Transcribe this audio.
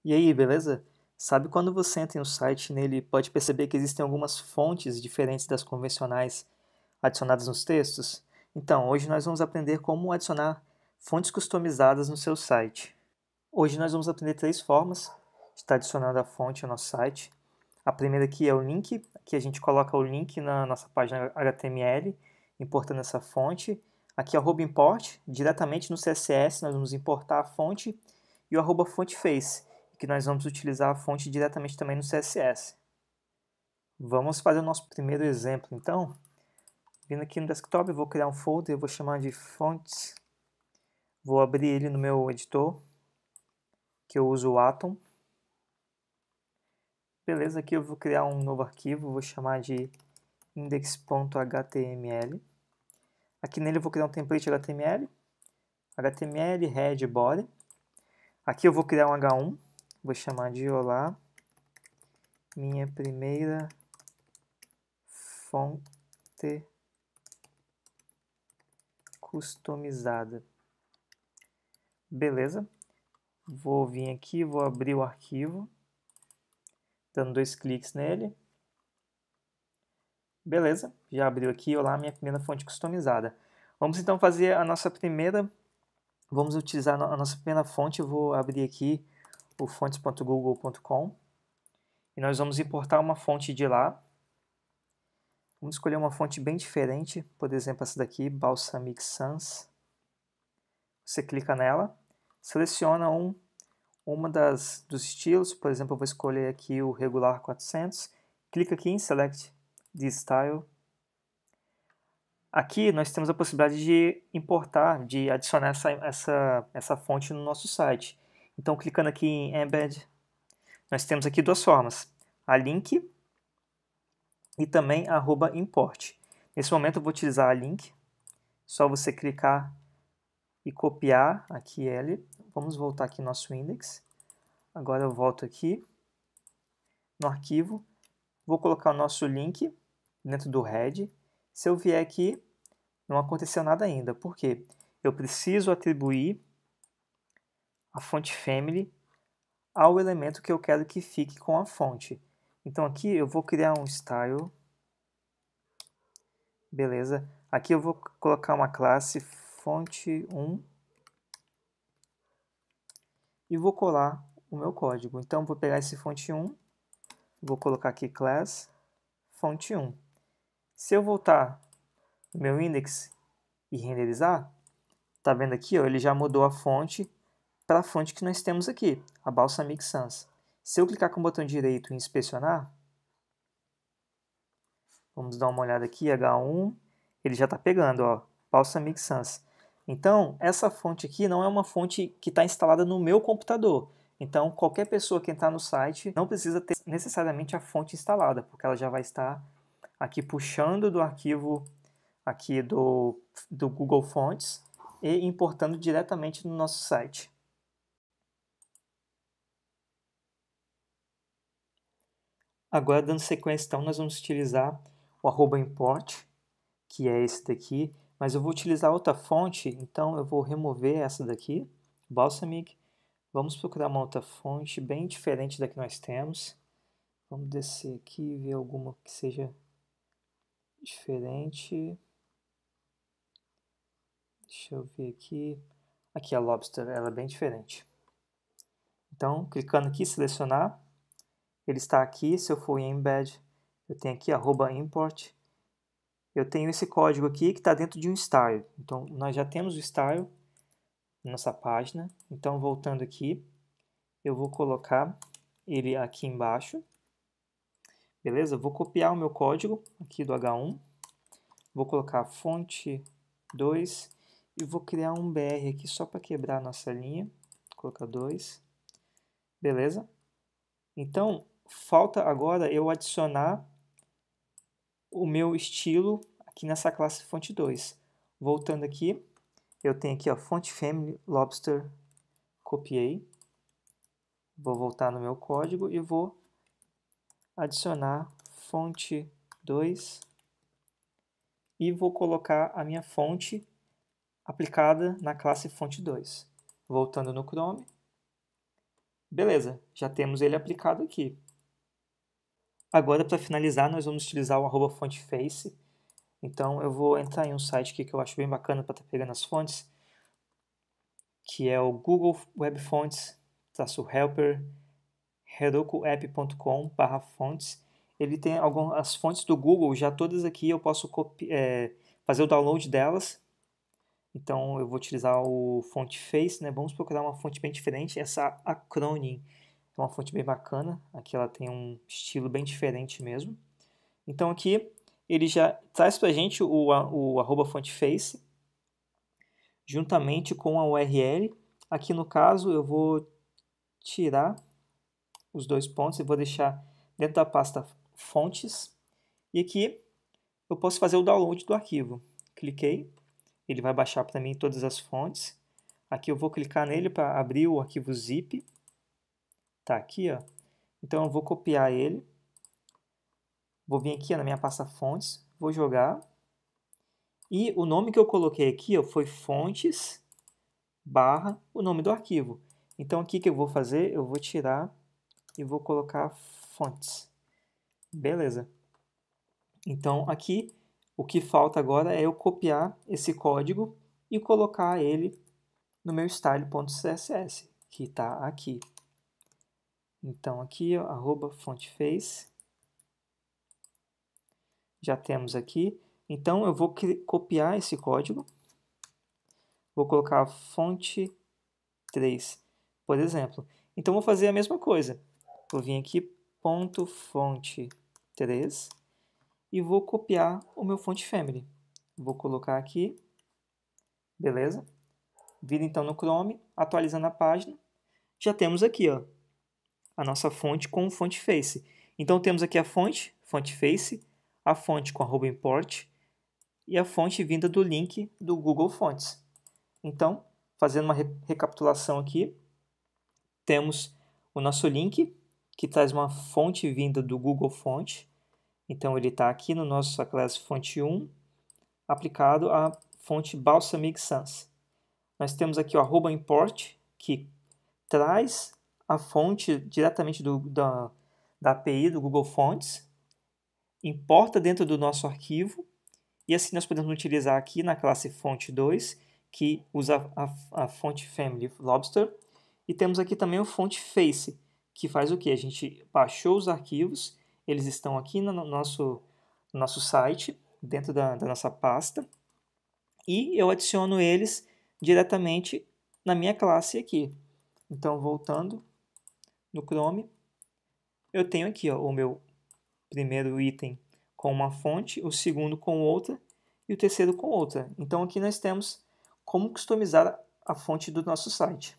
E aí, beleza? Sabe quando você entra em um site nele pode perceber que existem algumas fontes diferentes das convencionais adicionadas nos textos? Então, hoje nós vamos aprender como adicionar fontes customizadas no seu site. Hoje nós vamos aprender três formas de estar adicionando a fonte ao nosso site. A primeira aqui é o link, aqui a gente coloca o link na nossa página HTML, importando essa fonte. Aqui é o @import, diretamente no CSS nós vamos importar a fonte, e o @fonteface, que nós vamos utilizar a fonte diretamente também no CSS. Vamos fazer o nosso primeiro exemplo, então. Vindo aqui no desktop, eu vou criar um folder, eu vou chamar de fontes. Vou abrir ele no meu editor, que eu uso o Atom. Beleza, aqui eu vou criar um novo arquivo, vou chamar de index.html. Aqui nele eu vou criar um template HTML, head, body. Aqui eu vou criar um H1, vou chamar de olá, minha primeira fonte customizada. Beleza, vou vir aqui, vou abrir o arquivo, dando 2 cliques nele. Beleza, já abriu aqui, olá, minha primeira fonte customizada. Vamos então fazer a nossa primeira, vamos utilizar a nossa primeira fonte. Eu vou abrir aqui o fontes.google.com e nós vamos importar uma fonte de lá. Vamos escolher uma fonte bem diferente, por exemplo essa daqui, Balsamiq Sans. Você clica nela, seleciona uma dos estilos, por exemplo eu vou escolher aqui o regular 400, clica aqui em Select the Style. Aqui nós temos a possibilidade de importar, de adicionar essa fonte no nosso site. Então, clicando aqui em Embed, nós temos aqui duas formas, a link e também @import. Nesse momento eu vou utilizar a link, só você clicar e copiar aqui ele. Vamos voltar aqui no nosso index. Agora eu volto aqui no arquivo, vou colocar o nosso link dentro do head. Se eu vier aqui, não aconteceu nada ainda. Por quê? Eu preciso atribuir a fonte family ao elemento que eu quero que fique com a fonte. Então aqui eu vou criar um style. Beleza. Aqui eu vou colocar uma classe fonte1 e vou colar o meu código. Então vou pegar esse fonte1, vou colocar aqui class fonte1. Se eu voltar no meu index e renderizar, tá vendo aqui, ó, ele já mudou a fonte para a fonte que nós temos aqui, a Balsamiq Sans. Se eu clicar com o botão direito em inspecionar, vamos dar uma olhada aqui, H1, ele já está pegando, ó, Balsamiq Sans. Então, essa fonte aqui não é uma fonte que está instalada no meu computador. Então, qualquer pessoa que entrar no site não precisa ter necessariamente a fonte instalada, porque ela já vai estar aqui puxando do arquivo aqui do Google Fonts e importando diretamente no nosso site. Agora, dando sequência, então, nós vamos utilizar o @import, que é esse daqui, mas eu vou utilizar outra fonte, então eu vou remover essa daqui, Balsamiq. Vamos procurar uma outra fonte bem diferente da que nós temos. Vamos descer aqui e ver alguma que seja diferente. Deixa eu ver aqui. Aqui a Lobster, ela é bem diferente. Então, clicando aqui, selecionar. Ele está aqui, se eu for em Embed, eu tenho aqui @import. Eu tenho esse código aqui que está dentro de um style. Então, nós já temos o style na nossa página. Então, voltando aqui, eu vou colocar ele aqui embaixo. Beleza? Vou copiar o meu código aqui do H1. Vou colocar fonte 2 e vou criar um BR aqui só para quebrar a nossa linha. Vou colocar 2. Beleza? Então, falta agora eu adicionar o meu estilo aqui nessa classe fonte 2. Voltando aqui, eu tenho aqui a fonte family Lobster, copiei. Vou voltar no meu código e vou adicionar fonte 2 e vou colocar a minha fonte aplicada na classe fonte 2. Voltando no Chrome, Beleza, já temos ele aplicado aqui. Agora, para finalizar, nós vamos utilizar o @fontface. Então, eu vou entrar em um site aqui que eu acho bem bacana para estar pegando as fontes, que é o Google Web Fonts, -helper, herokuapp.com/fontes. Ele tem algumas fontes do Google, já todas aqui eu posso fazer o download delas. Então eu vou utilizar o Fontface, né? Vamos procurar uma fonte bem diferente. Essa Acronym é uma fonte bem bacana. Aqui ela tem um estilo bem diferente mesmo. Então aqui ele já traz para a gente o @fontface juntamente com a URL. Aqui no caso eu vou tirar os dois pontos e vou deixar dentro da pasta fontes. E aqui eu posso fazer o download do arquivo. Cliquei, ele vai baixar para mim todas as fontes. Aqui eu vou clicar nele para abrir o arquivo zip. Tá aqui, ó. Então eu vou copiar ele. Vou vir aqui, ó, na minha pasta fontes, vou jogar. E o nome que eu coloquei aqui, ó, foi fontes barra o nome do arquivo. Então aqui que eu vou fazer, eu vou tirar e vou colocar fontes. Beleza. Então aqui o que falta agora é eu copiar esse código e colocar ele no meu style.css, que está aqui. Então aqui, ó, @fontface. Já temos aqui. Então eu vou copiar esse código. Vou colocar fonte 3, por exemplo. Então vou fazer a mesma coisa. Vou vir aqui, ponto fonte 3, e vou copiar o meu font family. Vou colocar aqui, beleza? Vira então no Chrome, atualizando a página. Já temos aqui, ó, a nossa fonte com o Fontface. Então temos aqui a fonte, Fontface, a fonte com @import e a fonte vinda do link do Google Fonts. Então, fazendo uma recapitulação aqui, temos o nosso link, que traz uma fonte vinda do Google Font. Então ele está aqui no nosso classe fonte 1, aplicado à fonte Balsamiq Sans. Nós temos aqui o @import, que traz a fonte diretamente da API do Google Fonts, importa dentro do nosso arquivo, e assim nós podemos utilizar aqui na classe fonte 2, que usa a fonte family Lobster, e temos aqui também o Fontface, que faz o que? A gente baixou os arquivos, eles estão aqui no nosso site, dentro da nossa pasta, e eu adiciono eles diretamente na minha classe aqui. Então, voltando no Chrome, eu tenho aqui, ó, o meu primeiro item com uma fonte, o segundo com outra e o terceiro com outra. Então, aqui nós temos como customizar a fonte do nosso site.